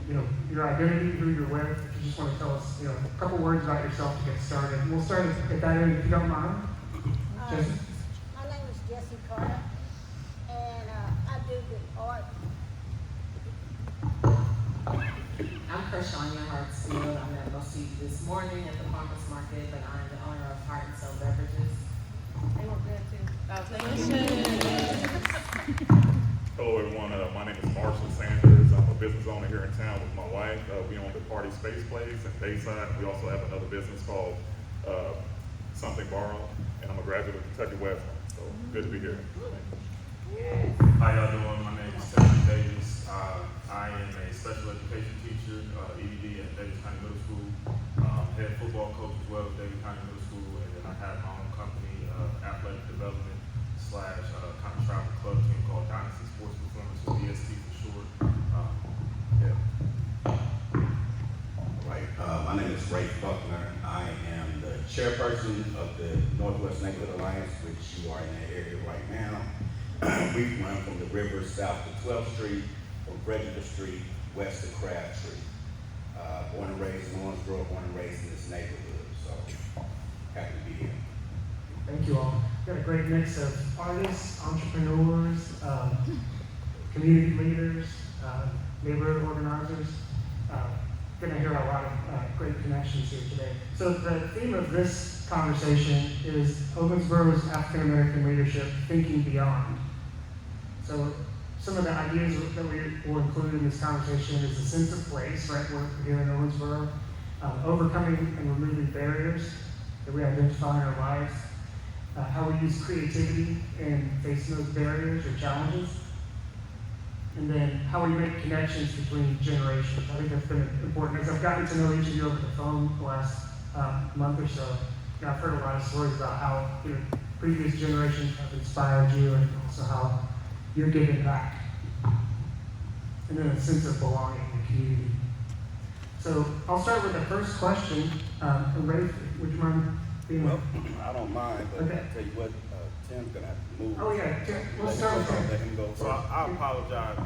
your identity, who you're with. If you just want to tell us, a couple words about yourself to get started. And we'll start at that end if you don't mind. Jessie? My name is Jessie Carter, and I do the art. I'm Crashaunya, Hartsfield. I'm at most of you this morning at the farmers market, but I'm the owner of Hartsfield Beverages. They were good too. Hello everyone, my name is Marshall Sanders. I'm a business owner here in town with my wife. We own the Party Space Place in Bayside. We also have another business called Something Borrowed, and I'm a graduate of Kentucky West. So good to be here. How y'all doing? My name is Timothy Davis. I am a special education teacher, EDD at Davis County Middle School. Head football coach as well at Davis County Middle School, and then I have my own company, athletic development / kind of travel club team called Dynasty Sports Performance, or DST for short. My name is Rafe, Buckner. I am the chairperson of the Northwest Neighborhood Alliance, which you are in that area right now. We run from the river south to 12th Street, from Register Street, west to Crabtree. Born and raised in Owensboro, born and raised in this neighborhood, so happy to be here. Thank you all. We've got a great mix of artists, entrepreneurs, community leaders, neighborhood organizers. Going to hear a lot of great connections here today. So the theme of this conversation is Owensboro's African American leadership thinking beyond. So some of the ideas that we will include in this conversation is a sense of place, right? We're here in Owensboro, overcoming and removing barriers that we identify in our lives, how we use creativity in facing those barriers or challenges, and then how we make connections between generations. I think that's been important. As I've gotten to know each of you over the phone the last month or so, I've heard a lot of stories about how previous generations have inspired you, and also how you're giving back. And then a sense of belonging in the community. So I'll start with the first question. Rafe, would you mind being? Well, I don't mind, but Okay. I'll tell you what, Tim's gonna have to move. Oh yeah, Tim, we'll start with Tim. Let him go So first. I apologize.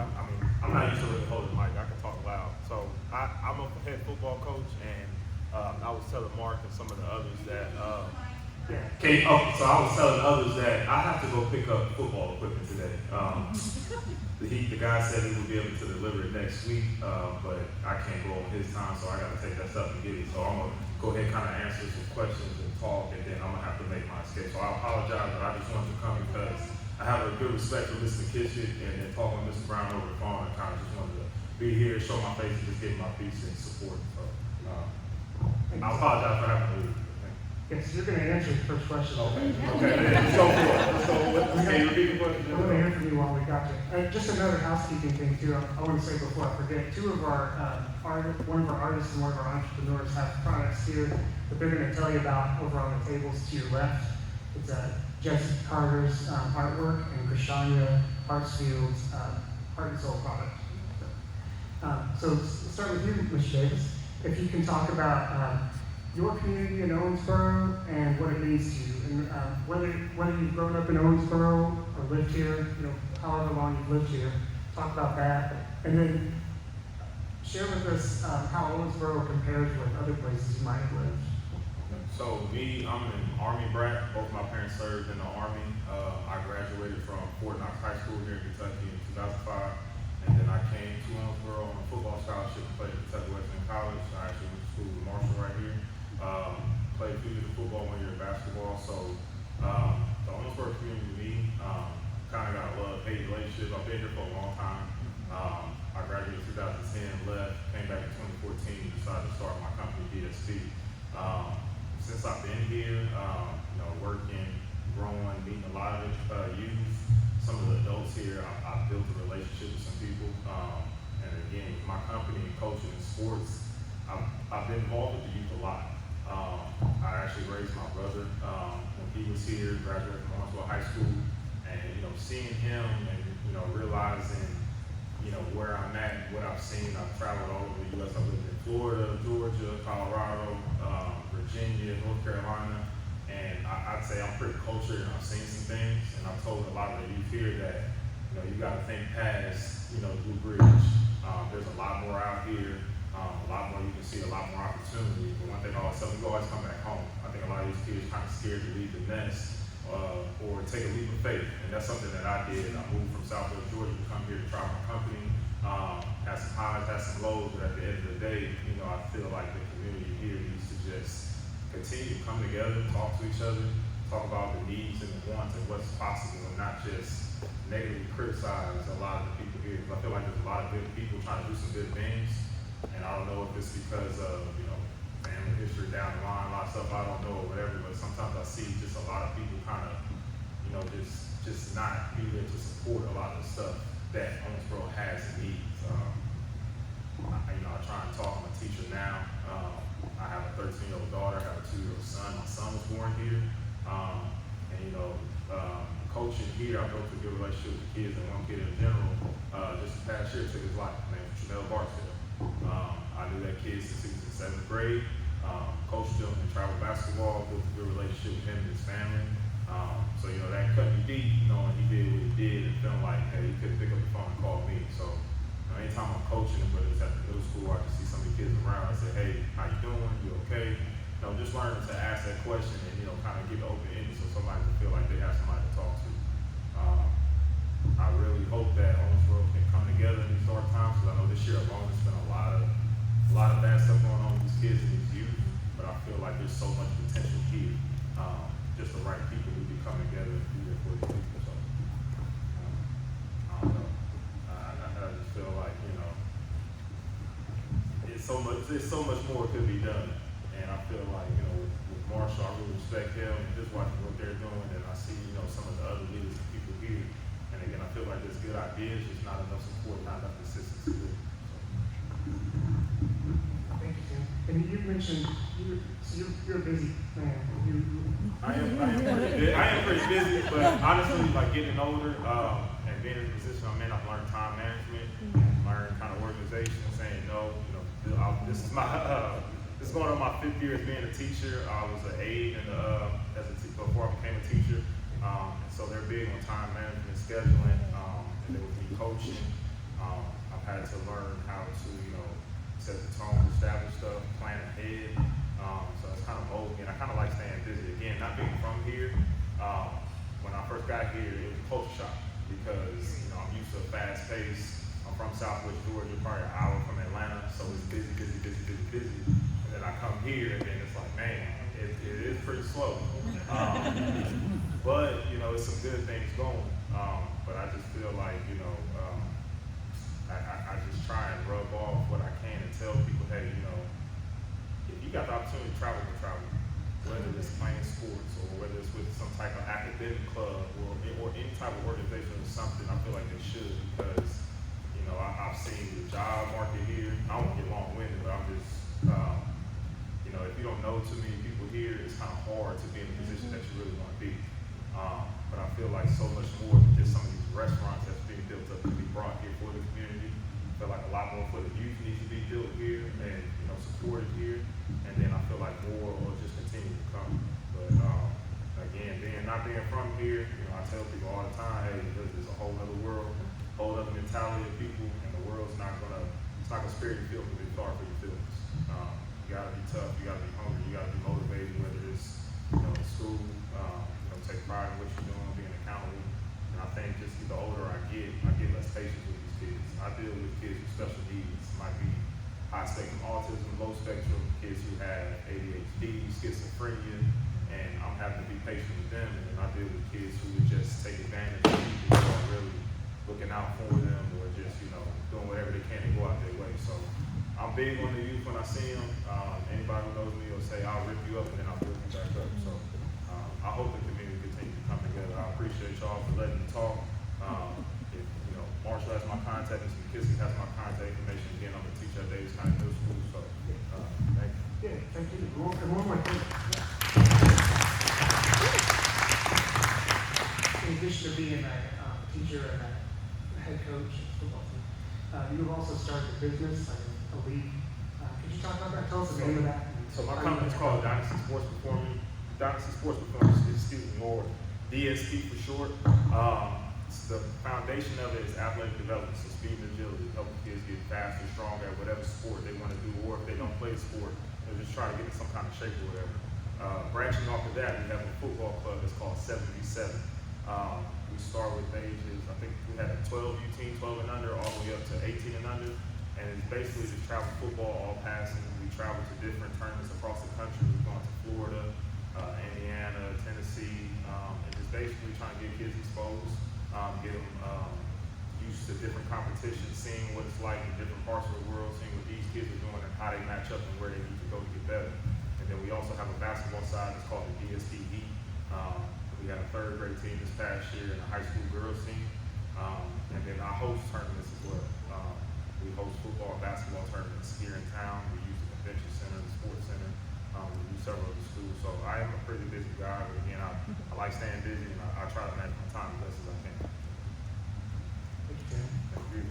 I'm not used to really holding the mic. I can talk loud. So I'm a head football coach, and I was telling Mark and some of the others that so I was telling others that I have to go pick up football equipment today. The guy said he would be able to deliver it next week, but I can't go on his time, so I got to take that stuff and get it. So I'm gonna go ahead and kind of answer some questions and talk, and then I'm gonna have to make my escape. So I apologize, but I just wanted to come because I have a good respect for Mr. Kitchen, and then talking with Mr. Brown over the phone. I kind of just wanted to be here, show my face, and just give my piece and support. So I apologize for having to leave. Yes, you're going to answer the first question. Okay, let's go for it. So can you repeat the question? I want to hear from you while we got you. Just another housekeeping thing too. I want to say before I forget, one of our artists and one of our entrepreneurs have products here that they're going to tell you about over on the tables to your left. It's Jessie Carter's artwork and Crashaunya Hartsfield's Heart and Soul product. So let's start with you, Ms. Davis. If you can talk about your community in Owensboro and what it means to you, and whether you've grown up in Owensboro or lived here, however long you've lived here, talk about that, and then share with us how Owensboro compares with other places you might have lived. So I'm an Army brat. Both my parents served in the Army. I graduated from Fort Knox High School here in Kentucky in 2005, and then I came to Owensboro on a football scholarship to play at Kentucky Western College. I actually went to school with Marshall right here. Played fugitive football 1 year of basketball. So the Owensboro community to me kind of got a love-hate relationship. I've been here for a long time. I graduated in 2010, left, came back in 2014, decided to start my company, DST. Since I've been here, working, growing, meeting a lot of youth, some of the adults here, I've built a relationship with some people. And again, my company, coaching and sports, I've been involved with the youth a lot. I actually raised my brother when he was here, graduated from Owensboro High School, and seeing him and realizing where I'm at, what I've seen. I've traveled all over the U.S. I've lived in Florida, Georgia, Colorado, Virginia, North Carolina, and I'd say I'm pretty cultured and I've seen some things. And I've told a lot of the youth here that you got to think past Blue Bridge. There's a lot more out here A lot more, you can see a lot more opportunity. But one thing I always tell them, you always come back home. I think a lot of these kids kind of scared to leave the nest or take a leap of faith. And that's something that I did. I moved from Southwest Georgia to come here to try my company. Had some highs, had some lows, but at the end of the day, you know, I feel like the community here needs to just continue to come together, talk to each other, talk about the needs and the wants and what's possible, and not just negatively criticize a lot of the people here. Because I feel like there's a lot of good people trying to do some good things, and I don't know if it's because of, you know, family history down the line, a lot of stuff I don't know or whatever, but sometimes I see just a lot of people kind of, you know, just not be there to support a lot of the stuff that Owensboro has and needs. I try and talk. I'm a teacher now. I have a 13-year-old daughter. I have a 2-year-old son. My son was born here. Coaching here, I built a good relationship with the kids and one kid in general. Just the past year took his life. His name was Hartsfield. I knew that kid since he was in 7th grade. Coached him in travel basketball, built a good relationship with him and his family. So, you know, that cut me deep, knowing he did what he did and feeling like, hey, he couldn't pick up the phone and call me. So, you know, anytime I'm coaching, whether it's at the middle school, I can see some of the kids around, I say, hey, how you doing? You okay? You know, just learning to ask that question and, you know, kind of give it open-ended so somebody can feel like they have somebody to talk to. I really hope that Owensboro can come together in these dark times, because I know this year alone there's been a lot of bad stuff going on with these kids and these youth, but I feel like there's so much potential here. Just the right people who can come together and be there for these people. So, I don't know. I just feel like, you know, there's so much more could be done. And I feel like, you know, with Marshall, I really respect him and just watching what they're doing. And I see, you know, some of the other leaders and people here. And again, I feel like there's good ideas, just not enough support, not enough consistency with it. Thank you, Tim. And you mentioned, you're a busy man. I am pretty busy, but honestly, like getting older and being in a position I'm in, I've learned time management, learned kind of organization, saying no. You know, this is going on my 5th year as being a teacher. I was an aide before I became a teacher, and so they're big on time management, scheduling, and then with me coaching, I've had to learn how to, you know, set the tone, establish stuff, plan ahead. So it's kind of molded me, and I kind of like staying busy. Again, not being from here, when I first got here, it was a culture shock because, you know, I'm used to a fast pace. I'm from Southwest Georgia, probably an hour from Atlanta, so it's busy. And then I come here, and then it's like, man, it is pretty slow. But, you know, it's some good things going. But I just feel like, you know, I just try and rub off what I can and tell people, hey, you know, if you got the opportunity to travel, whether it's playing sports or whether it's with some type of academic club or any type of organization or something, I feel like they should, because, you know, I've seen the job market here. I won't get long-winded, but I'm just, you know, if you don't know too many people here, it's kind of hard to be in the position that you really want to be. But I feel like so much more than just some of these restaurants that's being built up to be brought here for the community. I feel like a lot more for the youth needs to be built here and, you know, supported here. And then I feel like more will just continue to come. But again, not being from here, you know, I tell people all the time, hey, there's a whole other world, whole other mentality of people, and the world's not gonna spare your feelings, it's hard for your feelings. You gotta be tough, you gotta be hungry, you gotta be motivated, whether it's, you know, in school, you know, take pride in what you're doing, being accountable. And I think just the older I get less patience with these kids. I deal with kids with special needs, might be high spectrum autism, low spectrum, kids who have ADHD, schizophrenia, and I'm having to be patient with them. And then I deal with kids who would just take advantage of people who are really looking out for them or just, you know, doing whatever they can to go out their way. So I'm big on the youth when I see them. Anybody who knows me will say I'll rip you up and then I'll rip you back up. So I hope the community continues to come together. I appreciate y'all for letting me talk. If, you know, Marshall has my contact, Mr. McKissick has my contact information. Again, I'm a teacher at Davis County Middle School. So thank you. Yeah, thank you. One more thing. In addition to being a teacher and a head coach of the football team, you've also started a business, like a league. Could you talk about that? Tell us the name of that. So my company is called Dynasty Sports Performance, or DSP for short. the foundation of it is athletic development, so speed and agility, helping kids get faster, stronger at whatever sport they want to do, or if they don't play a sport, they're just trying to get in some kind of shape or whatever. Branching off of that, we have a football club that's called 77. We start with ages, I think we had a 12U team, 12 and under, all the way up to 18 and under, and it's basically just travel football, all passing. We travel to different tournaments across the country. We've gone to Florida, Indiana, Tennessee, and just basically trying to get kids exposed, get them used to different competitions, seeing what it's like in different parts of the world, seeing what these kids are doing and how they match up and where they need to go to get better. And then we also have a basketball side that's called the DSP Heat. We had a third grade team this past year and a high school girls team. And then I host tournaments as well. We host football and basketball tournaments here in town. We use the convention center, the sports center. We do several of the schools. So I am a pretty busy guy, but again, I like staying busy and I try to manage my time as best as I can. Thank you, Tim. Thank you.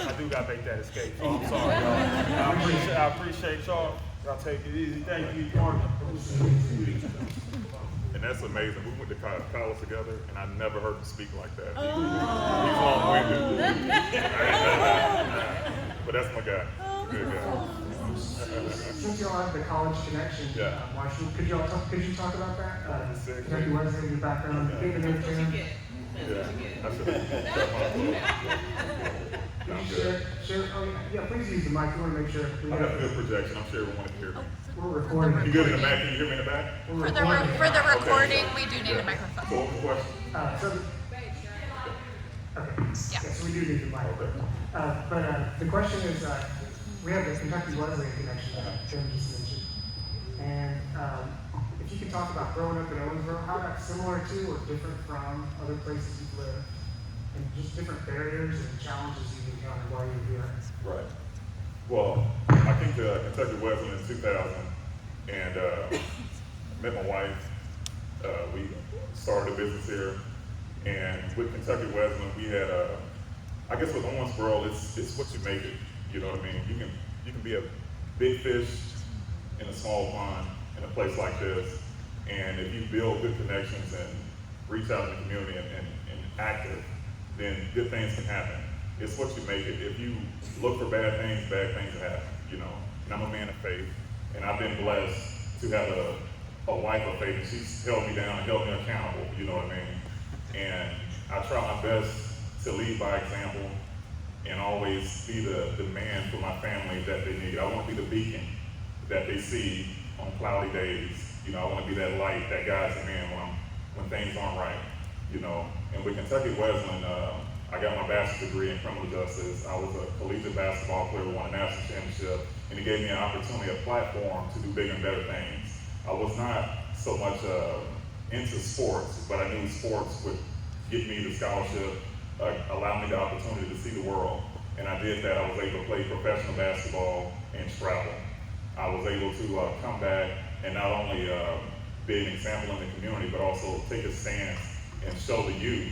I do gotta make that escape, so I'm sorry, y'all. I appreciate y'all. Y'all take it easy. Thank you, Mark. And that's amazing. We went to college together, and I never heard him speak like that. He's long-winded. But that's my guy. Good guy. Since you all have the college connection, Yeah. Marshall, could you talk about that? Sick. Kentucky Wesleyan, your background, being an intern. Yeah, I should have. Could I'm you good. share, yeah, please use the mic, we want to make sure. I have a good projection. I'm sure everyone can hear me. We're recording. You good in the back? Can you hear me in the back? We're For the recording. for the Okay. recording, we do need a So microphone. what was the question? Okay, yes, we do need the mic. Okay. But the question is, we have the Kentucky Wesleyan connection that Tim just mentioned. And if you could talk about growing up in Owensboro, how that's similar to or different from other places you've lived, and just different barriers and challenges you've encountered while you're here. Right. Well, I came to Kentucky Wesleyan in 2000 and met my wife. We started a business here, and with Kentucky Wesleyan, we had I guess with Owensboro, it's what you make it. You know what I mean? You can be a big fish in a small pond in a place like this, and if you build good connections and reach out in the community and active, then good things can happen. It's what you make it. If you look for bad things happen, you know. And I'm a man of faith, and I've been blessed to have a wife of faith, and she's held me down and held me accountable, you know what I mean? And I try my best to lead by example and always be the man for my family that they need. I want to be the beacon that they see on cloudy days. You know, I want to be that light that guides them in when things aren't right, you know. And with Kentucky Wesleyan, I got my bachelor's degree in criminal justice. I was a collegiate basketball player, won a national championship, and it gave me an opportunity, a platform to do bigger and better things. I was not so much into sports, but I knew sports would get me the scholarship, allow me the opportunity to see the world. And I did that. I was able to play professional basketball and travel. I was able to come back and not only be an example in the community, but also take a stance and show the youth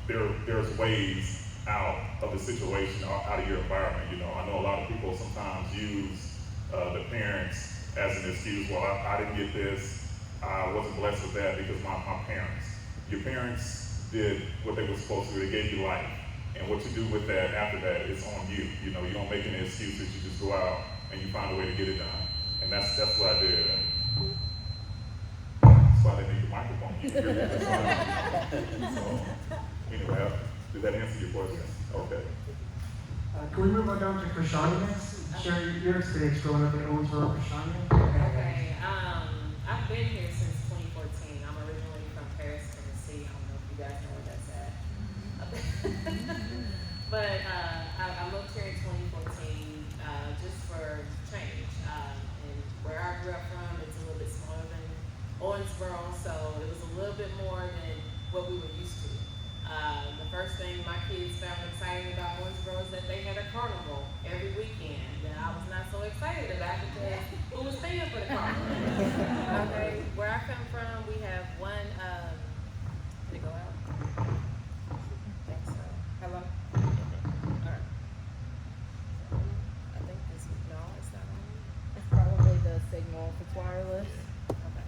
there's ways out of the situation, out of your environment. You know, I know a lot of people sometimes use the parents as an excuse. Well, I didn't get this. I wasn't blessed with that because my parents. Your parents did what they were supposed to do. They gave you life. And what you do with that after that is on you. You know, you don't make any excuses. You just go out and you find a way to get it done. And that's what I did. And that's why they need the microphone. You can hear me. So, anyway, did that answer your question? Okay. Can we move on down to Crashaunya next? Share your experience growing up in Owensboro, Crashaunya. Okay, I've been here since 2014. I'm originally from Paris, Tennessee. I don't know if you guys know where that's at. But I moved here in 2014 just for change. And where I grew up from, it's a little bit smaller than Owensboro, so it was a little bit more than what we were used to. The first thing my kids found exciting about Owensboro is that they had a carnival every weekend, and I was not so excited about it because who was paying for the carnival? Okay, where I come from, we have one. Did it go out? I think so. Hello. All right. I think this is no, it's not on. It's probably the signal if it's wireless. Okay.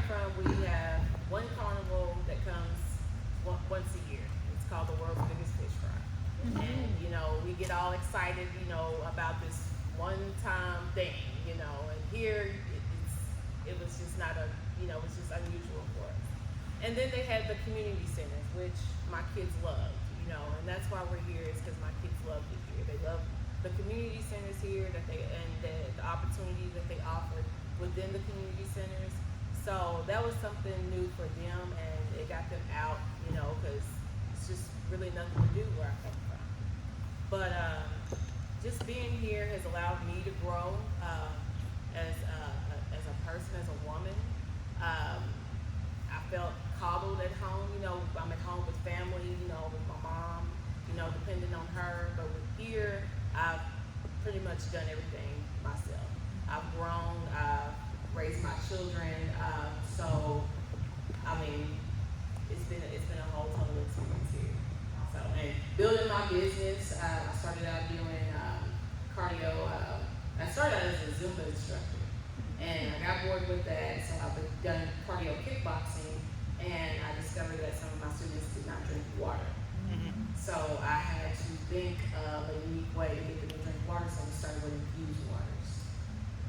come from, we have one carnival that comes once a year. It's called the world's biggest fish fry. And, you know, we get all excited, you know, about this one-time thing, you know, and here it was just not a, you know, it was just unusual for us. And then they had the community centers, which my kids loved, you know, and that's why we're here, is because my kids loved it here. They love the community centers here and the opportunities that they offered within the community centers. So that was something new for them, and it got them out, you know, because it's just really nothing to do where I come from. But just being here has allowed me to grow as a person, as a woman. I felt coddled at home, you know, I'm at home with family, you know, with my mom, you know, depending on her. But with here, I've pretty much done everything myself. I've grown, I've raised my children, so I mean, it's been a whole total experience here. So, and building my business, I started out doing cardio. I started out as a Zumba instructor, and I got bored with that, so I've done cardio kickboxing, and I discovered that some of my students did not drink water. So I had to think of a unique way to get them to drink water, so we started with infused waters.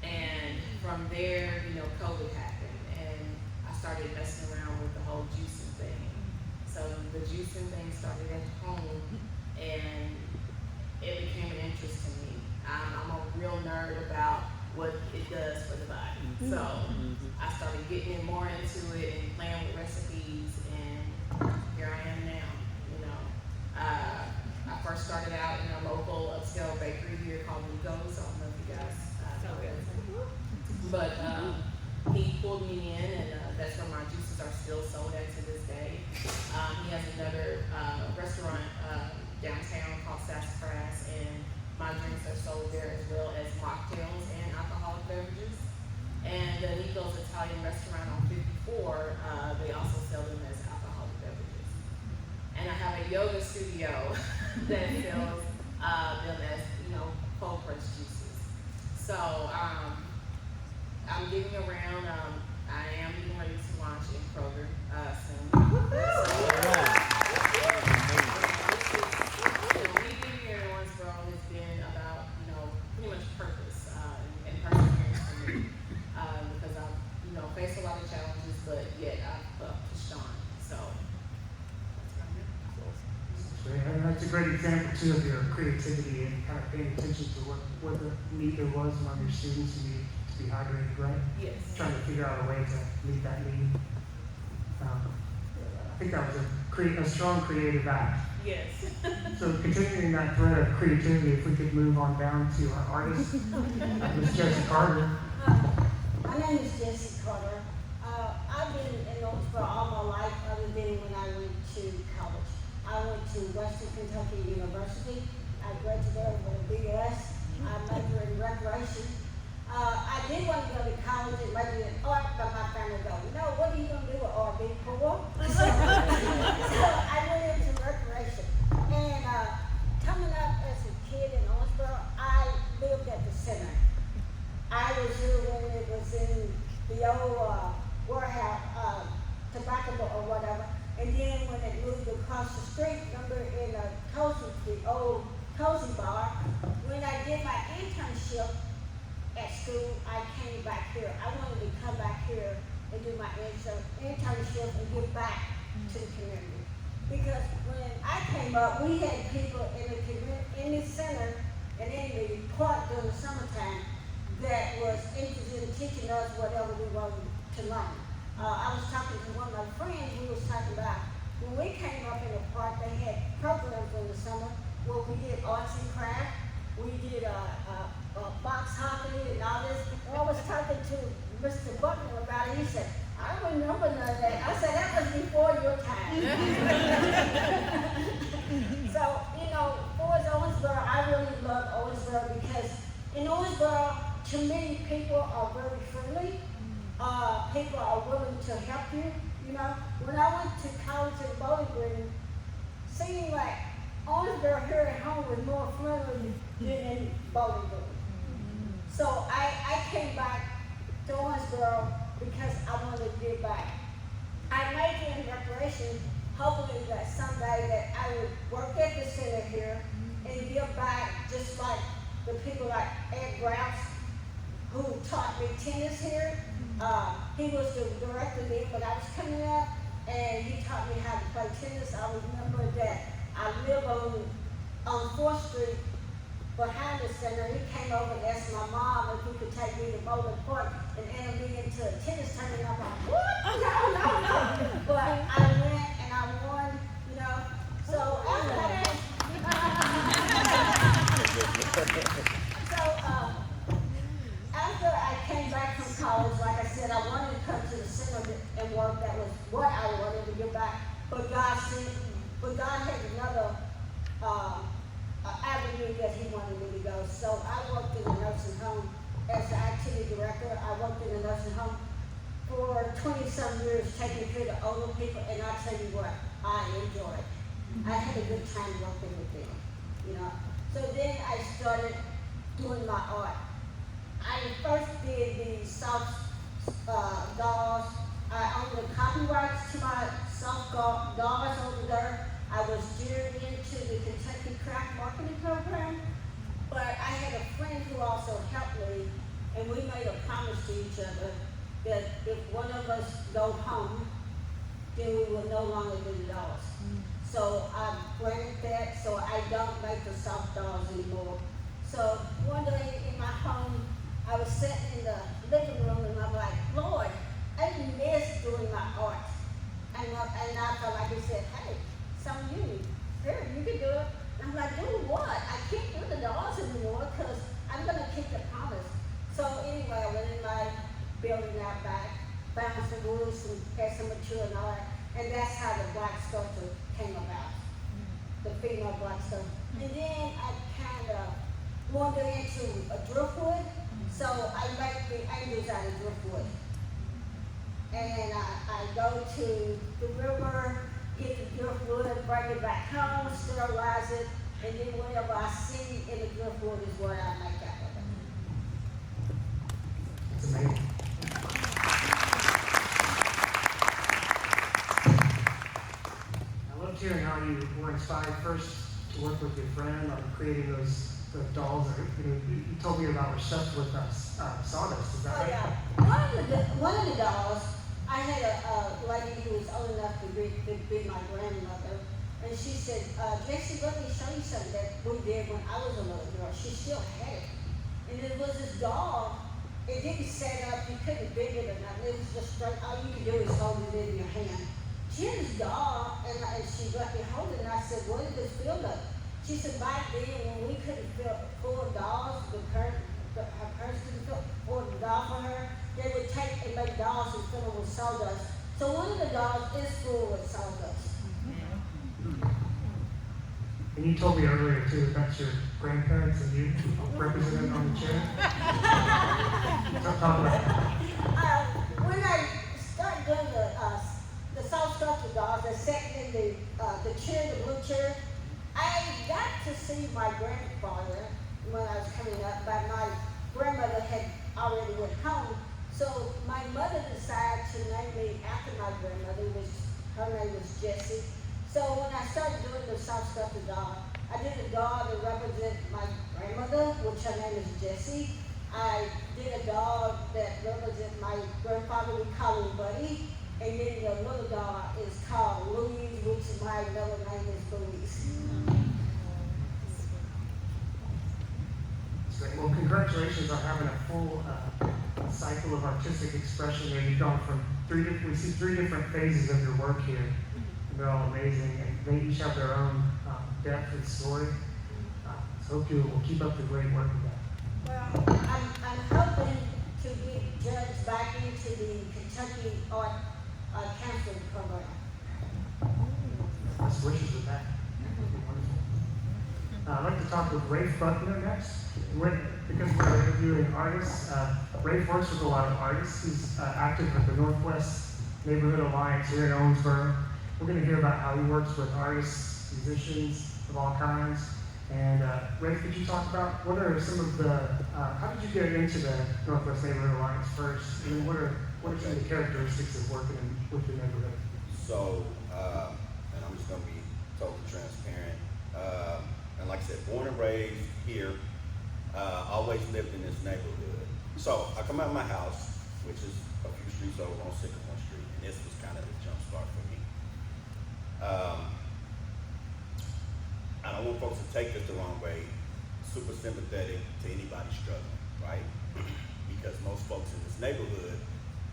And from there, you know, COVID happened, and I started messing around with the whole juicing thing. So the juicing thing started at home, and it became an interest to me. I'm a real nerd about what it does for the body. So I started getting more into it and playing with recipes, and here I am now, you know. I first started out in a local upscale bakery here called Nico's. I don't know if you guys know it. But he pulled me in, and that's where my juices are still sold at to this day. He has another restaurant downtown called Sassafras, and my drinks are sold there, as well as mocktails and alcoholic beverages. And the Nico's Italian restaurant on 54, they also sell them as alcoholic beverages. And I have a yoga studio that sells them as, you know, cold pressed juices. So I'm getting around. I am getting ready to launch in Kroger soon. Me being here in Owensboro has been about, you know, pretty much purpose and perseverance for me, because I've, you know, faced a lot of challenges, but yet I've pushed on. So that's kind of it. And that's a great example too of your creativity and kind of paying attention to what the need there was among your students who needed to be hydrated, right? Yes. Trying to figure out a way to meet that need. I think that was a strong creative act. Yes. So continuing that thread of creativity, if we could move on down to our artist, Miss Jessie Carter. My name is Jessie Carter. I've been in Owensboro all my life, other than when I went to college. I went to Western Kentucky University. I graduated with a BS. I majored in recreation. I did want to go to college and major in art, but my family go, no, what are you going to do with art, be poor? So I went into recreation. And coming up as a kid in Owensboro, I lived at the center. I was here when it was in the old warehouse, tobacco or whatever. And then when it moved across the street, remember in the old Cozy Bar, when I did my internship at school, I came back here. I wanted to come back here and do my internship and give back to the community. Because when I came up, we had people in the community, in the center and in the park during the summertime that was interested in teaching us whatever we wanted to learn. I was talking to one of my friends, we was talking about when we came up in the park, they had programs in the summer where we did arts and crafts, we did box hockey and all this. And I was talking to Mr. Buckner about it, he said, I don't remember none of that. I said, that was before your time. So, you know, for Owensboro, I really love Owensboro because in Owensboro, to me, people are very friendly. People are willing to help you. You know, when I went to college in Bowling Green, seemed like Owensboro here at home was more friendly than in Bowling Green. So I came back to Owensboro because I wanted to give back. I majored in recreation, hoping that someday that I would work at the center here and give back, just like the people like Ed Grouse, who taught me tennis here. He was the director then when I was coming up, and he taught me how to play tennis. I remember that I live on 4th Street behind the center. He came over and asked my mom if he could take me to Bowling Park and enter me into a tennis tournament. I'm like, what? No. But I went and I won, you know. So after I came back from college, like I said, I wanted to come to the center and work. That was what I wanted to get back. But God had another avenue that he wanted me to go. So I worked in a nursing home as the activity director. I worked in a nursing home for 20-some years, taking care of older people, and I tell you what, I enjoyed it. I had a good time working with them, you know. So then I started doing my art. I first did the soft dolls. I owned the copyrights to my soft dolls over there. I was geared into the Kentucky Craft Marketing Program, but I had a friend who also helped me, and we made a promise to each other that if one of us go home, then we will no longer do the dolls. So I granted that, so I don't make the soft dolls anymore. So one day in my home, I was sitting in the living room and I'm like, Lord, I miss doing my art. And I felt like he said, hey, some of you, here, you can do it. And I'm like, do what? I can't do the dolls anymore because I'm going to keep the promise. So anyway, I went in my building out back, found some wood, some had some material and all that. And that's how the black sculpture came about, the female black sculpture. And then I kind of wandered into a driftwood. So I make the angels out of driftwood. And I go to the river, get the driftwood, bring it back home, sterilize it, and then whatever I see in the driftwood is what I make out of it. It's amazing. I loved hearing how you were inspired first to work with your friend on creating those dolls. You told me about were stuffed with sawdust. Is that right? Yeah. One of the dolls, I had a lady who was old enough to be my grandmother, and she said, Jessie, let me show you something that we did when I was a little girl. She still had it. And it was this doll. It didn't set up, you couldn't bend it or nothing. It was just straight, all you could do is hold it in your hand. She had this doll, and she let me hold it, and I said, what did this feel like? She said, back then, when we couldn't afford dolls, her parents couldn't afford a doll for her, they would take and make dolls and fill them with sawdust. So one of the dolls is full with sawdust. And you told me earlier, too, that that's your grandparents and you represented on the chair. Talk about that. When I started doing the soft sculpture dolls, they sat in the chair, the blue chair, I got to see my grandfather when I was coming up, but my grandmother had already went home. So my mother decided to name me after my grandmother, her name was Jessie. So when I started doing the soft sculpture doll, I did a doll to represent my grandmother, which her name is Jessie. I did a doll that represents my grandfather, we call him Buddy. And then the little doll is called Louise, which my middle name is Louise. Great. Well, congratulations on having a full cycle of artistic expression there. You've gone from we see three different phases of your work here. And they're all amazing, and they each have their own depth and story. So hope you will keep up the great work with that. Well, I'm hoping to get judged back into the Kentucky Art Council program. Best wishes with that. Wonderful. I'd like to talk with Rafe Buckner next. Because we're interviewing artists, Rafe works with a lot of artists. He's active with the Northwest Neighborhood Alliance here in Owensboro. We're going to hear about how he works with artists, musicians of all kinds. And Rafe, could you talk about what are some of the, how did you get into the Northwest Neighborhood Alliance first? And then what are What are some of the characteristics of working with the neighborhood? So, and I'm just gonna be totally transparent. And like I said, born and raised here, always lived in this neighborhood. So I come out of my house, which is a few streets over on Sycamore Street, and this was kind of the jump start for me. I don't want folks to take this the wrong way. Super sympathetic to anybody struggling, right? Because most folks in this neighborhood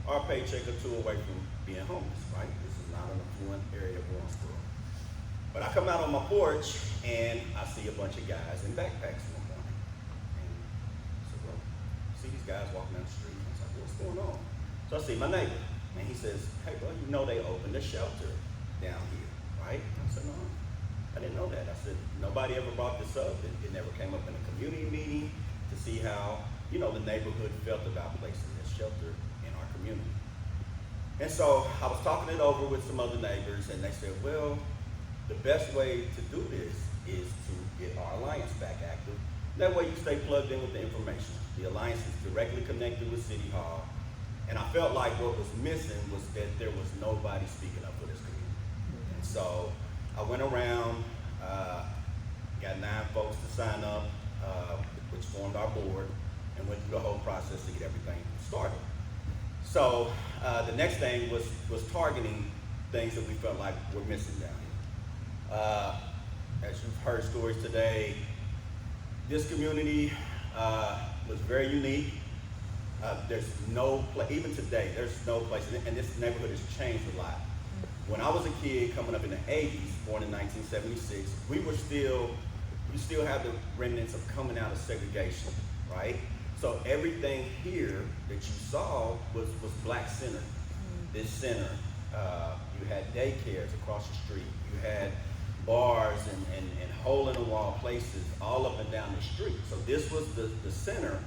are a paycheck or two away from being homeless, right? This is not an affluent area of Owensboro. But I come out on my porch and I see a bunch of guys in backpacks one morning. And I said, well, I see these guys walking down the street. I was like, what's going on? So I see my neighbor and he says, hey, bro, you know they opened a shelter down here, right? I said, no, I didn't know that. I said, nobody ever brought this up. It never came up in a community meeting to see how, the neighborhood felt about placing this shelter in our community. And so I was talking it over with some other neighbors and they said, well, the best way to do this is to get our alliance back active. That way you stay plugged in with the information. The alliance is directly connected with City Hall. And I felt like what was missing was that there was nobody speaking up for this community. And so I went around, got 9 folks to sign up, which formed our board, and went through the whole process to get everything started. So the next thing was targeting things that we felt like were missing down here. As you've heard stories today, this community was very unique. There's no place, even today, there's no place, and this neighborhood has changed a lot. When I was a kid coming up in the 80s, born in 1976, we still have the remnants of coming out of segregation, right? So everything here that you saw was black centered. This center, you had daycares across the street, you had bars and hole in the wall places all up and down the street. So this was the center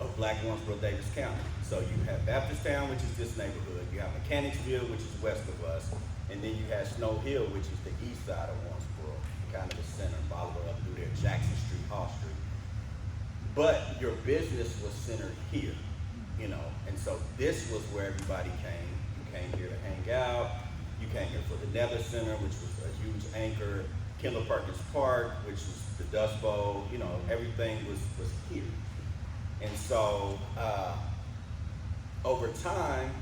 of Black Owensboro, Davis County. So you have Baptist-town, which is this neighborhood, you have Mechanicsville, which is west of us, and then you have Snow Hill, which is the east side of Owensboro, kind of the center, all the way up through there, Jackson Street, Hall Street. But your business was centered here, and so this was where everybody came. You came here to hang out, you came here for the Neblett Center, which was a huge anchor, Kendall Perkins Park, which was the Dust Bowl, everything was here. And so over time,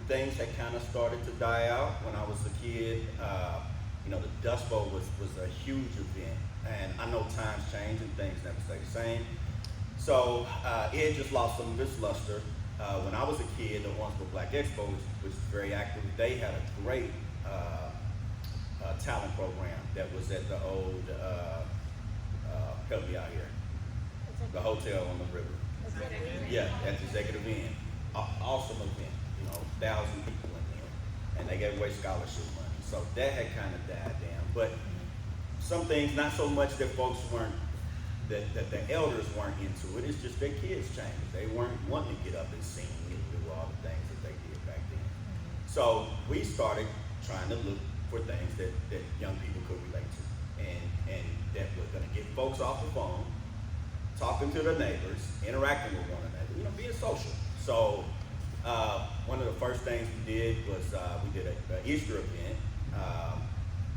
things had kind of started to die out. When I was a kid, the Dust Bowl was a huge event. And I know times change and things never stay the same. So it had just lost some of its luster. When I was a kid, the Owensboro Black Expo was very active. They had a great talent program that was at the old, help me out here, the hotel on the river. Yeah, at the Executive Inn. Awesome event, 1,000 people in there. And they gave away scholarship money. So that had kind of died down. But some things, not so much that folks weren't, that the elders weren't into it. It's just their kids changed. They weren't wanting to get up and sing and do all the things that they did back then. So we started trying to look for things that young people could relate to. And that were gonna get folks off the phone, talking to their neighbors, interacting with one another, being social. So one of the first things we did was we did an Easter event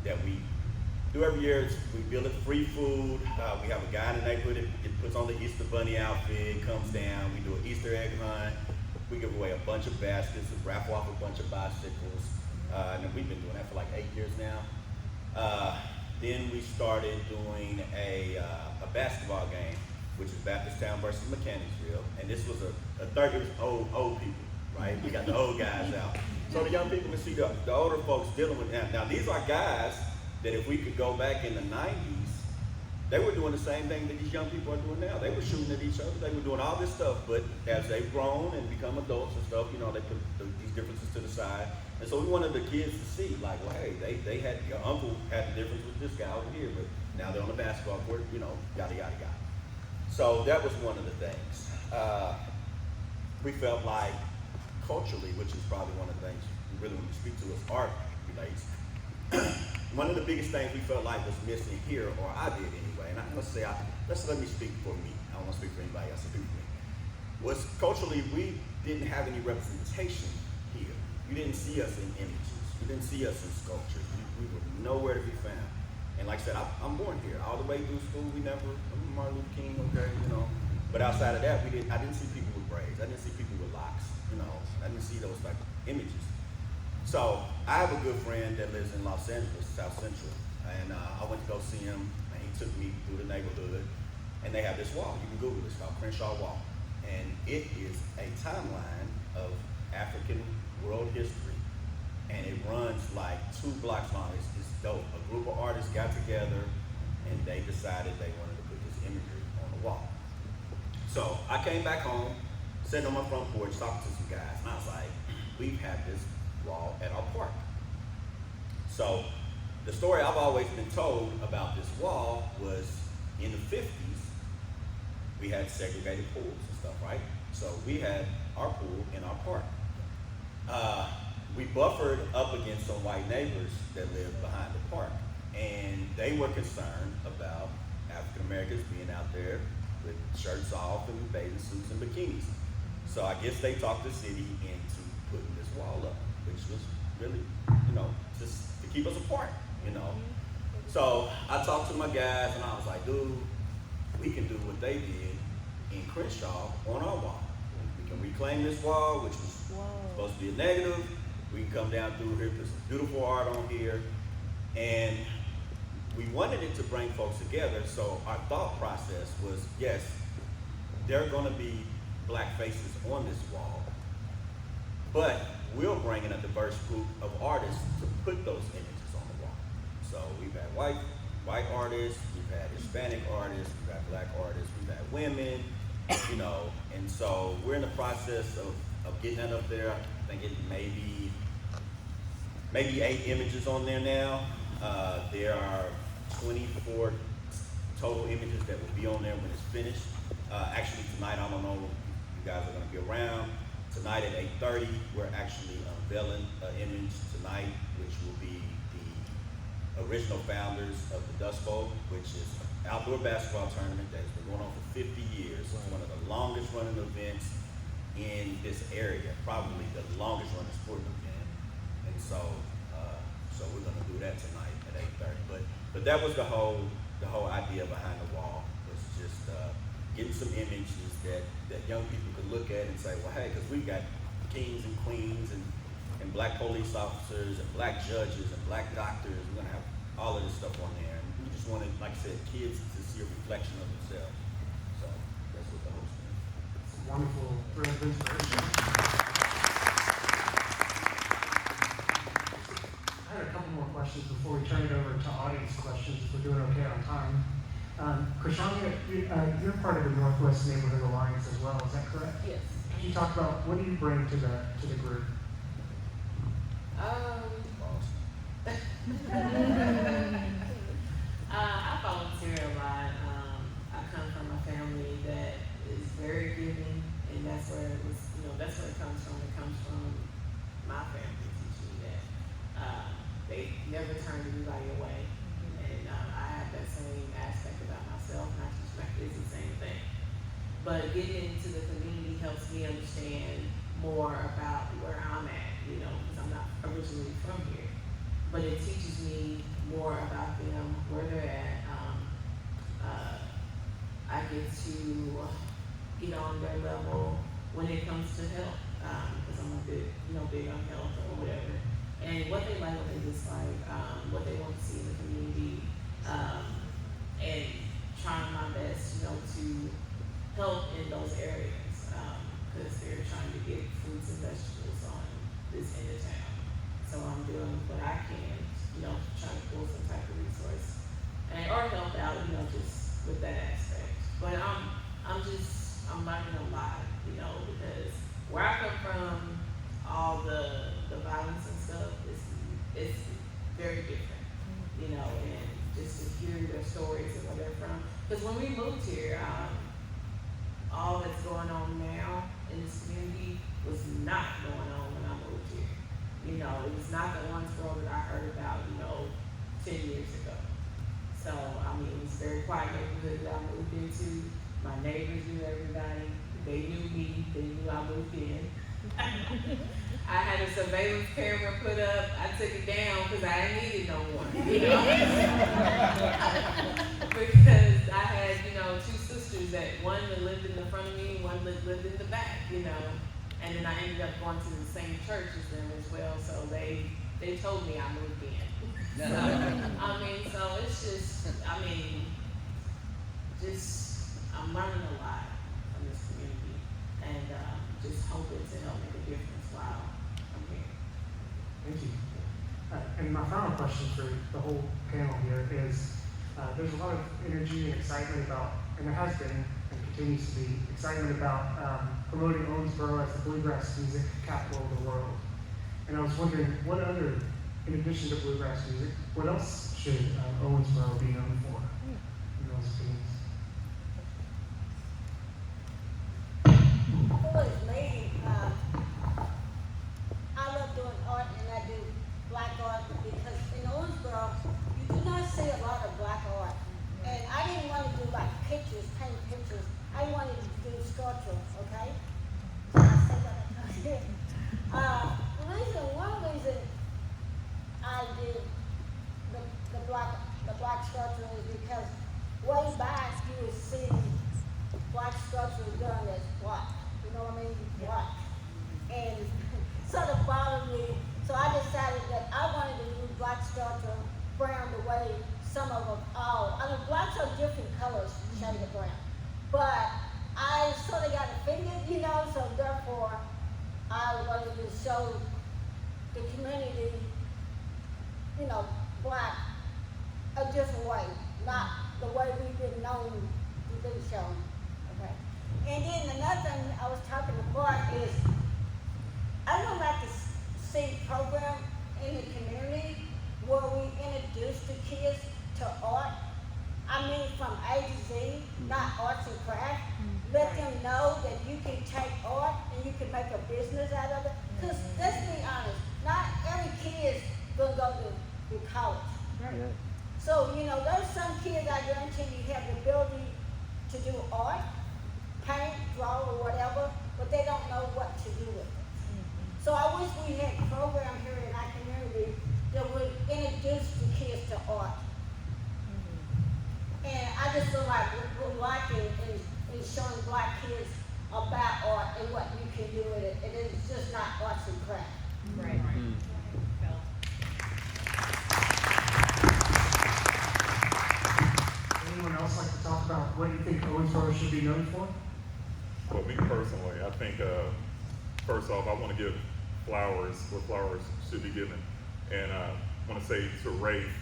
that we do every year. We build it free food. We have a guy in the neighborhood that puts on the Easter bunny outfit, comes down. We do an Easter egg hunt. We give away a bunch of baskets and raffle off a bunch of bicycles. And we've been doing that for like 8 years now. Then we started doing a basketball game, which is Baptist-town versus Mechanicsville. And this was a third, it was old people, right? We got the old guys out. So the young people can see the older folks dealing with them. Now these are guys that if we could go back in the 90s, they were doing the same thing that these young people are doing now. They were shooting at each other. They were doing all this stuff, but as they've grown and become adults and stuff, they put these differences to the side. And so we wanted the kids to see, like, well, hey, they had, your uncle had the difference with this guy over here, but now they're on the basketball court, yada, yada, yada. So that was one of the things. We felt like culturally, which is probably one of the things we really want to speak to as art relates, one of the biggest things we felt like was missing here, or I did anyway, and let me speak for me. I don't want to speak for anybody else, speak for me. Was culturally, we didn't have any representation here. You didn't see us in images. You didn't see us in sculptures. We were nowhere to be found. And like I said, I'm born here. All the way through school, we never, Martin Luther King, okay, you know. But outside of that, I didn't see people with braids. I didn't see people with locks, you know. I didn't see those like images. So I have a good friend that lives in Los Angeles, South Central. And I went to go see him, and he took me through the neighborhood. And they have this wall. You can Google it. It's called Crenshaw Wall. And it is a timeline of African world history. And it runs like 2 blocks long. It's dope. A group of artists got together and they decided they wanted to put this imagery on the wall. So I came back home, sitting on my front porch, talking to some guys, and I was like, we've had this wall at our park. So the story I've always been told about this wall was in the 50s, we had segregated pools and stuff, right? So we had our pool in our park. We buffered up against some white neighbors that lived behind the park, and they were concerned about African Americans being out there with shirts off and bathing suits and bikinis. So I guess they talked the city into putting this wall up, which was really, you know, just to keep us apart, you know. So I talked to my guys and I was like, dude, we can do what they did in Crenshaw on our wall. We can reclaim this wall, which was supposed to be a negative. We can come down through here, put some beautiful art on here. And we wanted it to bring folks together, so our thought process was, yes, there are gonna be black faces on this wall, but we're bringing a diverse group of artists to put those images on the wall. So we've had white artists, we've had Hispanic artists, we've had black artists, we've had women, you know, and so we're in the process of getting that up there. I think it maybe 8 images on there now. There are 24 total images that will be on there when it's finished. Actually tonight, I don't know if you guys are gonna be around. Tonight at 8:30, we're actually unveiling an image tonight, which will be the original founders of the Dust Bowl, which is an outdoor basketball tournament that's been going on for 50 years. It's one of the longest running events in this area, probably the longest running sporting event. And so we're gonna do that tonight at 8:30. But that was the whole idea behind the wall, was just getting some images that young people could look at and say, well, hey, because we've got kings and queens and black police officers and black judges and black doctors. We're gonna have all of this stuff on there. And we just wanted, like I said, kids to see a reflection of themselves. So that's what the whole thing. It's a wonderful thread of inspiration. I had a couple more questions before we turn it over to audience questions, if we're doing okay on time. Crashaunya, you're part of the Northwest Neighborhood Alliance as well, is that correct? Yes. Could you talk about, what do you bring to the group? I volunteer a lot. I come from a family that is very giving, and that's where it was, that's where it comes from. It comes from my family teaching me that they never turned anybody away. And I have that same aspect about myself, and I teach my kids the same thing. But getting into the community helps me understand more about where I'm at, because I'm not originally from here. But it teaches me more about them, where they're at. I get to get on their level when it comes to health, because I'm a bit, big on health or whatever. And what they like, what they dislike, what they want to see in the community, and trying my best, to help in those areas, because they're trying to get fruits and vegetables on this end of town. So I'm doing what I can, try to pull some type of resource or help out, just with that aspect. But I'm learning a lot, because where I come from, all the violence and stuff is very different, and just to hear their stories and where they're from. Because when we moved here, all that's going on now in this community was not going on when I moved here. It was not the Owensboro that I heard about, 10 years ago. So, it was a very quiet neighborhood that I moved into. My neighbors knew everybody. They knew me, they knew I moved in. I had a surveillance camera put up, I took it down because I ain't needed no one, you know? Because I had, you know, two sisters that one that lived in the front of me, one that lived in the back, you know? And then I ended up going to the same church as them as well, so they told me I moved in. So, I mean, so it's just, I'm learning a lot from this community, and just hoping to help make a difference while I'm here. Thank you. And my final question for the whole panel here is, there's a lot of energy and excitement about, and there has been and continues to be, excitement about promoting Owensboro as the bluegrass music capital of the world. And I was wondering, what other, in addition to bluegrass music, what else should Owensboro be known for in those opinions? For me, I love doing art and I do black art because in Owensboro, you do not see a lot of black art. And I didn't want to do like pictures, paint pictures. I wanted to do sculpture, okay? So I say that one reason I did the black sculpture is because way back you would see black sculpture done as black. You know what I mean? Black. And sort of bothered me. So I decided that I wanted to do black sculpture brown the way some of them all. I mean, blacks are different colors, shade of brown. But I sort of got offended, you know, so therefore I wanted to show the community, you know, black a different way, not the way we've been known to be shown. Okay. And then another thing I was talking to Mark is I don't like to see program in the community where we introduce the kids to art. I mean from A to Z, not arts and crafts. Let them know that you can take art and you can make a business out of it. Because let's be honest, not every kid is gonna go to college. Right. So, you know, there's some kids I guarantee you have the ability to do art, paint, draw, or whatever, but they don't know what to do with it. So I wish we had a program here in our community that would introduce the kids to art. And I just feel like we're lacking in showing black kids about art and what you can do with it. And it's just not arts and crafts. Right. Anyone else like to talk about what you think Owensboro should be known for? Well, me personally, I think, first off, I want to give flowers where flowers should be given. And I want to say to Rafe,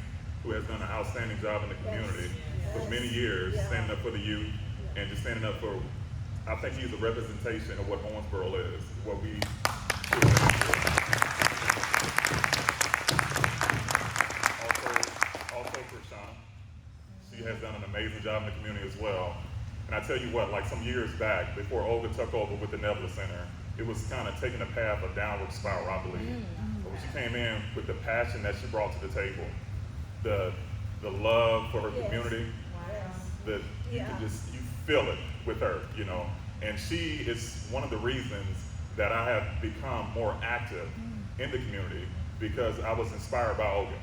who has done an outstanding job in the community for many years, standing up for the youth and just standing up for, I think he's a representation of what Owensboro is, what we Also Crashaunya, she has done an amazing job in the community as well. And I tell you what, like some years back, before Olga took over with the Neblett Center, it was kind of taking a path of downward spiral, I believe. But when she came in with the passion that she brought to the table, the love for her community, that you can just, you feel it with her, you know. And she is one of the reasons that I have become more active in the community because I was inspired by Olga.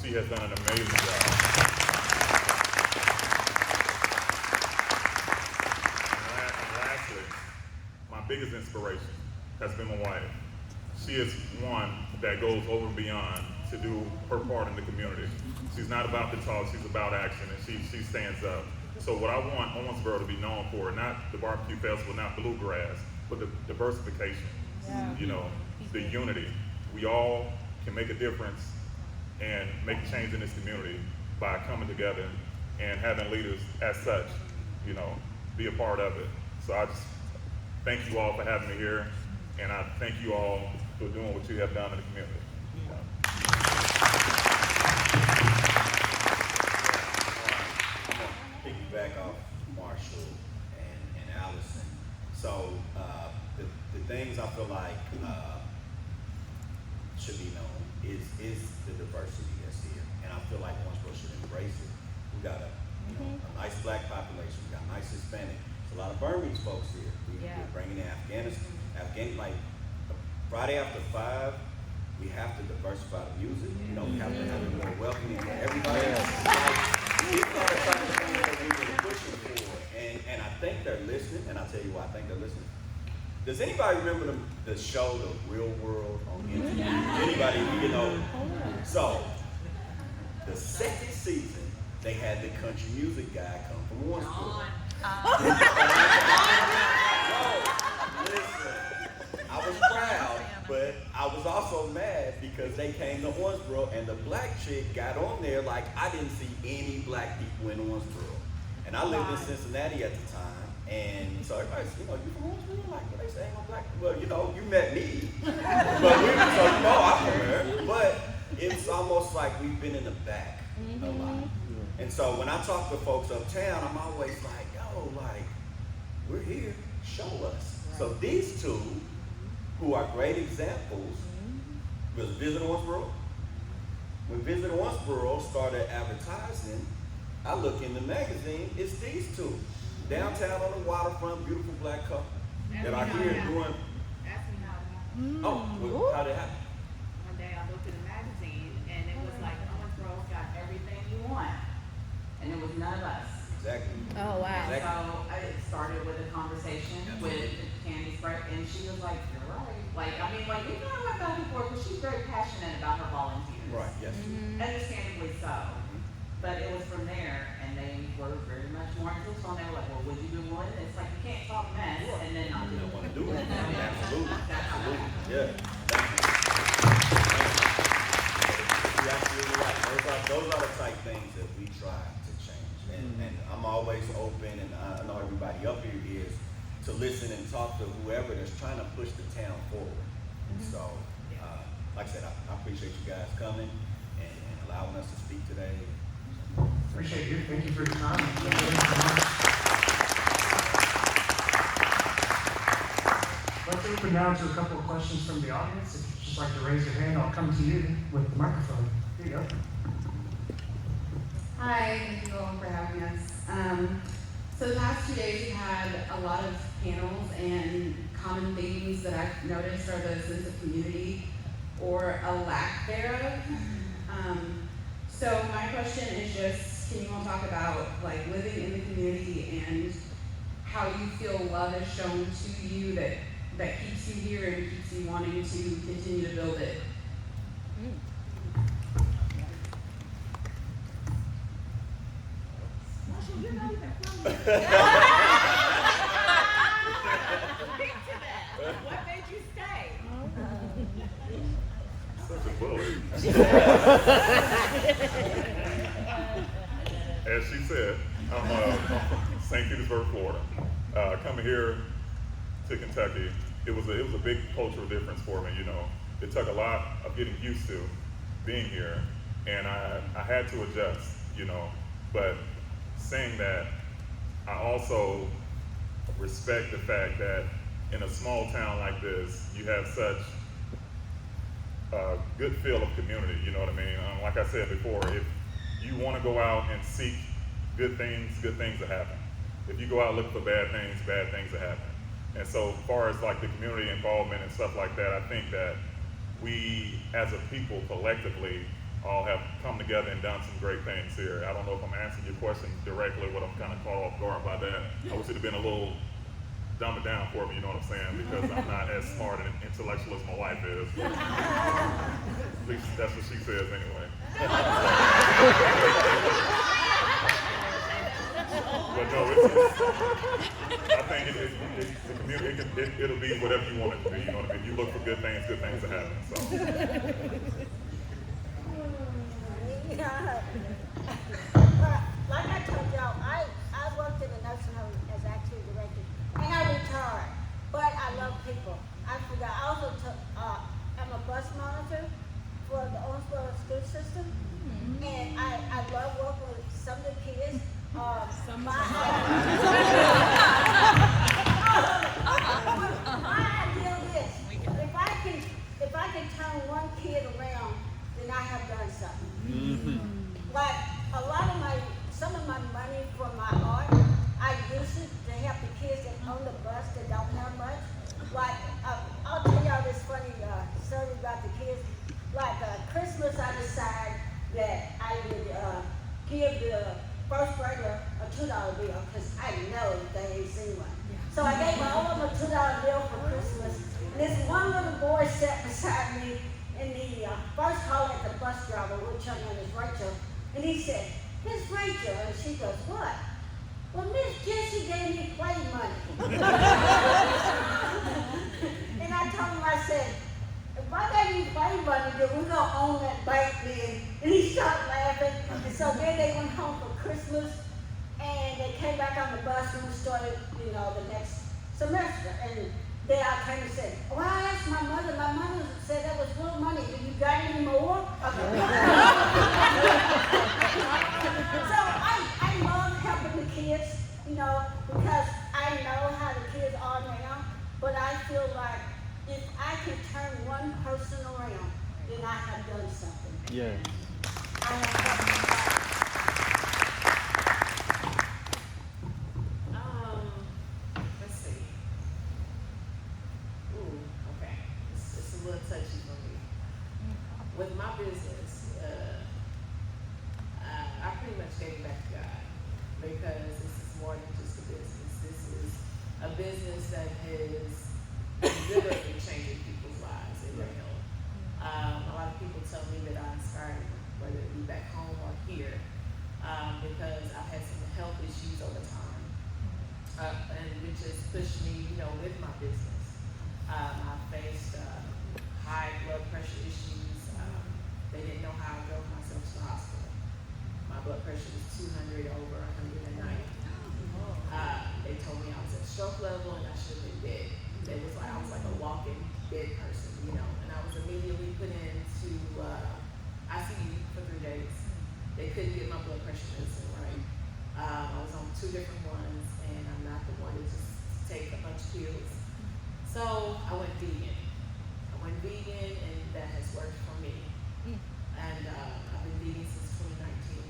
She has done an amazing job. And lastly, my biggest inspiration has been my wife. She is one that goes over and beyond to do her part in the community. She's not about the talk, she's about action, and she stands up. So what I want Owensboro to be known for, not the barbecue festival, not bluegrass, but the diversification, you know, the unity. We all can make a difference and make a change in this community by coming together and having leaders as such, you know, be a part of it. So I just thank you all for having me here, and I thank you all for doing what you have done in the community. Piggyback off Marshall and Allison. So the things I feel like should be known is the diversity that's here, and I feel like Owensboro should embrace it. We got a nice black population, we got nice Hispanic, a lot of Burmese folks here. We're bringing in Afghanistan, like Friday after 5, we have to diversify the music. You know, we have to have it more welcoming for everybody. These are the type of things that we've been pushing for, and I think they're listening, and I'll tell you why I think they're listening. Does anybody remember the show, The Real World on MTV? Anybody, you know? So, the second season, they had the country music guy come from Owensboro. Listen, I was proud, but I was also mad because they came to Owensboro and the black chick got on there like I didn't see any black people in Owensboro. And I lived in Cincinnati at the time. And so everybody's, you know, you from Owensboro? Like, what they saying on black? Well, you know, you met me. But we, so you know I'm from there. But it's almost like we've been in the back a lot. And so when I talk to folks uptown, I'm always like, yo, like, we're here, show us. So these two, who are great examples, was Visit Owensboro. When Visit Owensboro started advertising, I look in the magazine, it's these two. Downtown on the waterfront, beautiful black couple that are here doing. Ask me how. Oh, well, how did it happen? One day I looked at a magazine and it was like, Owensboro's got everything you want. And it was none of us. Exactly. Oh, wow. And so it started with a conversation with Candy Sprite, and she was like, you're right. Like, I mean, like, you know, I went back and forth, but she's very passionate about her volunteers. Right, yes. Understandably so. But it was from there, and they were very much more intentional. They were like, well, would you do one? It's like, you can't talk mess and then not do You don't it. want to do it. Absolutely. Absolutely. Yeah. Thank you. You're absolutely right. Those are the type things that we try to change. And I'm always open, and I know everybody up here is, to listen and talk to whoever that's trying to push the town forward. And so, like I said, I appreciate you guys coming and allowing us to speak today. Appreciate you. Thank you for your time. Let's open now to a couple of questions from the audience. If you'd just like to raise your hand, I'll come to you with the microphone. Here you go. Hi, thank you all for having us. So the past 2 days we've had a lot of panels, and common themes that I've noticed are the sense of community or a lack thereof. So my question is just, can you all talk about like living in the community and how you feel love is shown to you that keeps you here and keeps you wanting to continue to build it? You're not even from there. Speak to that. What made you stay? Such a bully. As she said, I'm from St. Petersburg, Florida. Coming here to Kentucky, it was a big cultural difference for me. You know, it took a lot of getting used to being here, and I had to adjust. You know, but saying that, I also respect the fact that in a small town like this, you have such a good feel of community, you know what I mean? Like I said before, if you want to go out and seek good things will happen. If you go out looking for bad things will happen. And so as far as like the community involvement and stuff like that, I think that we as a people collectively all have come together and done some great things here. I don't know if I'm answering your question directly, but I'm kind of caught off guard by that. I wish it had been a little dumb it down for me, you know what I'm saying? Because I'm not as smart and intellectual as my wife is. At least that's what she says anyway. But no, I think the community, it'll be whatever you want it to be, you know what I mean? You look for good things will happen, so. Like I told y'all, I worked in the nursing home as active director, and I retired. But I love people. I forgot. I also I'm a bus monitor for the Owensboro school system, and I love working with some of the kids. My ideal is if I can turn one kid around, then I have done something. Like some of my money for my art, I use it to help the kids that on the bus that don't have much. Like, I'll tell y'all this funny story about the kids. Like, Christmas, I decided that I would give the first grader a $2 bill, because I know they ain't seen one. So I gave all of them a $2 bill for Christmas. And this one little boy sat beside me in the first hall at the bus driver, which her name is Rachel. And he said, "Miss Rachel," and she goes, "What?" "Well, Miss Jessie gave me play money." And I told him, I said, "If I gave you play money, then we're gonna own that bank then." And he started laughing. And so then they went home for Christmas, and they came back on the bus and we started, you know, the next semester. And then I came and said, "Well, I asked my mother said that was little money. Do you got any more?" So I love helping the kids, you know, because I know how the kids are now, but I feel like if I can turn one person around, then I have done something. Yeah. I have helped Let's see. Ooh, okay. It's a little touchy for me. With my business, I pretty much gave it back to God, because this is more than just a business. This is a business that has literally changing people's lives. It will. A lot of people tell me that I inspire them, whether it be back home or here, because I've had some health issues over time, and which has pushed me, you know, with my business. I faced high blood pressure issues. They didn't know how I drove myself to the hospital. My blood pressure was 200 over 190. They told me I was at stroke level and I should have been dead. It was like I was like a walking dead person, you know. And I was immediately put into ICU for 3 days. They couldn't get my blood pressure medicine right. I was on 2 different ones, and I'm not the one to just take a bunch of pills. So I went vegan. And that has worked for me. And I've been vegan since 2019.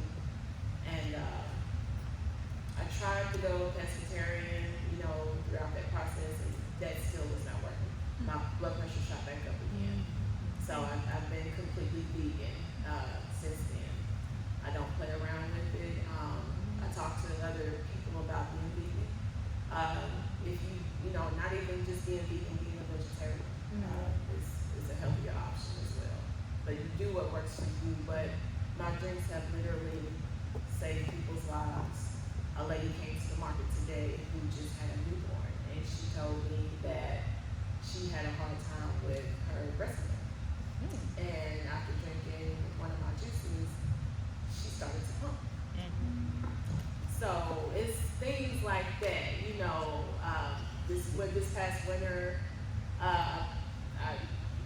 And I tried to go pescatarian, you know, throughout that process, and that still was not working. My blood pressure shot back up again. So I've been completely vegan since then. I don't play around with it. I talk to other people about being vegan. If you know, not even just being vegan, being a vegetarian is a healthier option as well. But you do what works for you. But my drinks have literally saved people's lives. A lady came to the market today who just had a newborn, and she told me that she had a hard time with her breast milk. And after drinking one of my juices, she started to pump. So it's things like that, you know. This past winter, I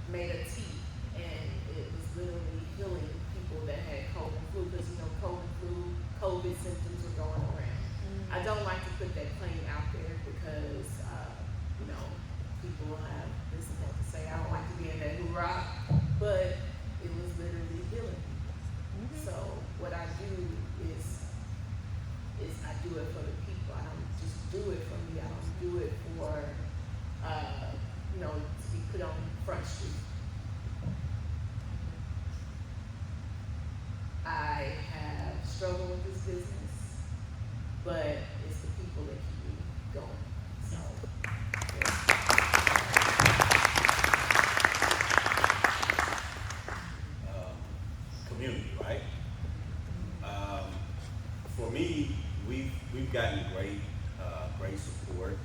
made a tea, and it was literally healing people that had cold and flu, because you know cold and flu, COVID symptoms were going around. I don't like to put that claim out there because you know, people have this and that to say. I don't like to be in that hoorah, but it was literally healing people. So what I do is I do it for the people. I don't just do it for me. I don't do it for you know, to be put on Front Street. I have struggled with this business, but it's the people that keep me going. So, Community, right? For me, we've gotten great support.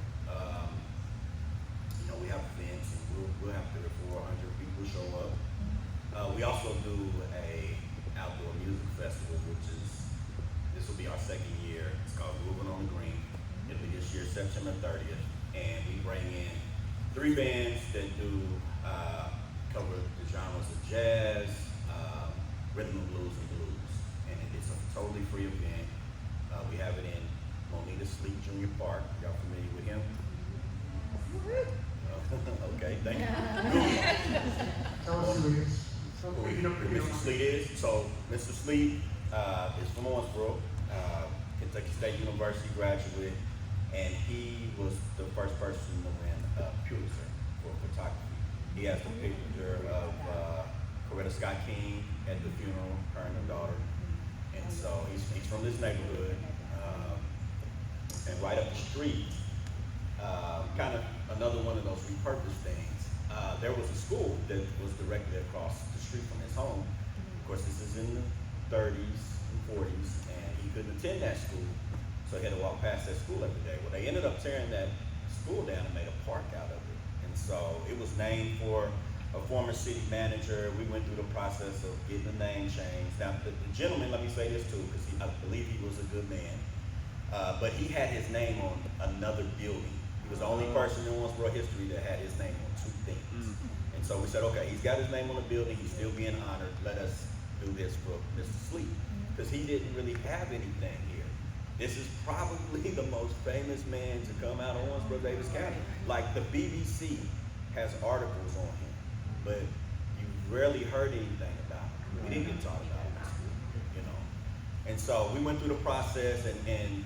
You know, we have events, and we'll have 300 or 400 people show up. We also do a outdoor music festival, this will be our 2nd year. It's called Moving on the Green. It'll be this year, September 30th, and we bring in 3 bands that do cover the genres of jazz, rhythm and blues, and it's a totally free event. We have it in Monita Sleep Junior Park. Y'all familiar with him? Okay, thank you. Tell us who he is. Who Mr. Sleet is. So Mr. Sleet is from Owensboro, Kentucky State University graduate. and he was the first person to win a Pulitzer for photography. He has the picture of Coretta Scott King at the funeral, her and her daughter. And so he's from this neighborhood. And right up the street, kind of another one of those repurposed things. There was a school that was directly across the street from his home. Of course, this is in the 30s and 40s, and he couldn't attend that school, so he had to walk past that school every day. Well, they ended up tearing that school down and made a park out of it. And so it was named for a former city manager. We went through the process of getting the name changed. Now, the gentleman, let me say this too, because I believe he was a good man, but he had his name on another building. He was the only person in Owensboro history that had his name on two things. And so we said, okay, he's got his name on the building, he's still being honored, let us do this for Mr. Sleep. Because he didn't really have anything here. This is probably the most famous man to come out of Owensboro, Davis County. Like the BBC has articles on him, but you rarely heard anything about him. We didn't get taught about him in school, you know. And so we went through the process and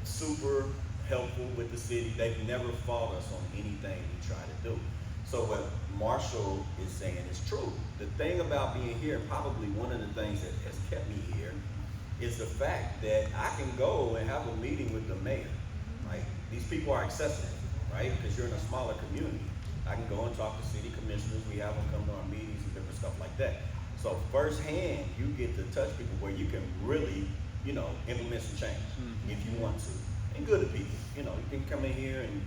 super helpful with the city. They've never fought us on anything we try to do. So what Marshall is saying is true. The thing about being here, probably one of the things that has kept me here, is the fact that I can go and have a meeting with the mayor. Right? These people are accessible, right? Because you're in a smaller community. I can go and talk to city commissioners. We have them come to our meetings and different stuff like that. So firsthand, you get to touch people where you can really, you know, implement some change if you want to. And good to people. You know, you can come in here and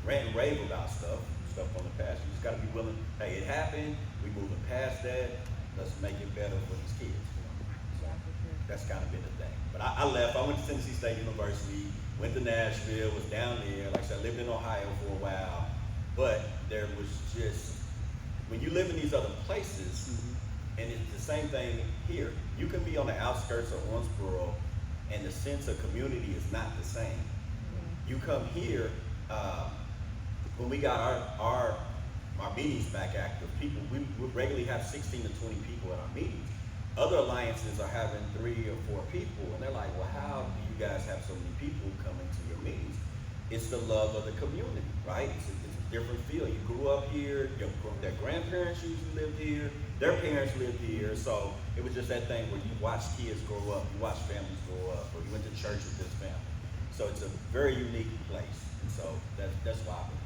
rant and rave about stuff from the past. You just got to be willing. Hey, it happened. We moving past that. Let's make it better for these kids. You know? So that's kind of been the thing. But I left. I went to Tennessee State University. Went to Nashville. Was down there. Like I said, I lived in Ohio for a while. But there was just, when you live in these other places, and it's the same thing here. You can be on the outskirts of Owensboro, and the sense of community is not the same. You come here. When we got our meetings back active, people, we regularly have 16 to 20 people at our meetings. Other alliances are having 3 or 4 people, and they're like, well, how do you guys have so many people coming to your meetings? It's the love of the community, right? It's a different feel. You grew up here, their grandparents usually lived here, their parents lived here, so it was just that thing where you watch kids grow up, you watch families grow up, or you went to church with this family. So it's a very unique place, and so that's why I'm here.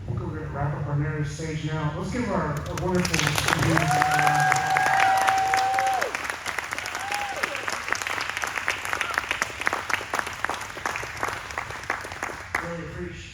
I think we're going to wrap up our narrative stage now. Let's give our wonderful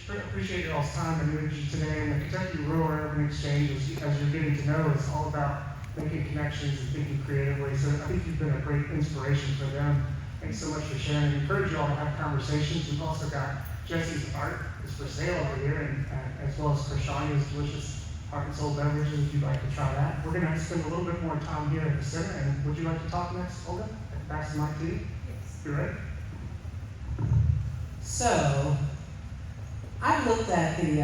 really appreciate y'all's time and energy today. And the Kentucky Rural Urban Exchange, as you're getting to know, is all about making connections and thinking creatively. So I think you've been a great inspiration for them. Thanks so much for sharing. I encourage you all to have conversations. We've also got Jessie's art is for sale over here, and as well as Crashaunya's delicious heart and soul beverages, if you'd like to try that. We're going to spend a little bit more time here at the center, and would you like to talk next, Olga? Pass the mic to you. Yes. You ready? So, I looked at the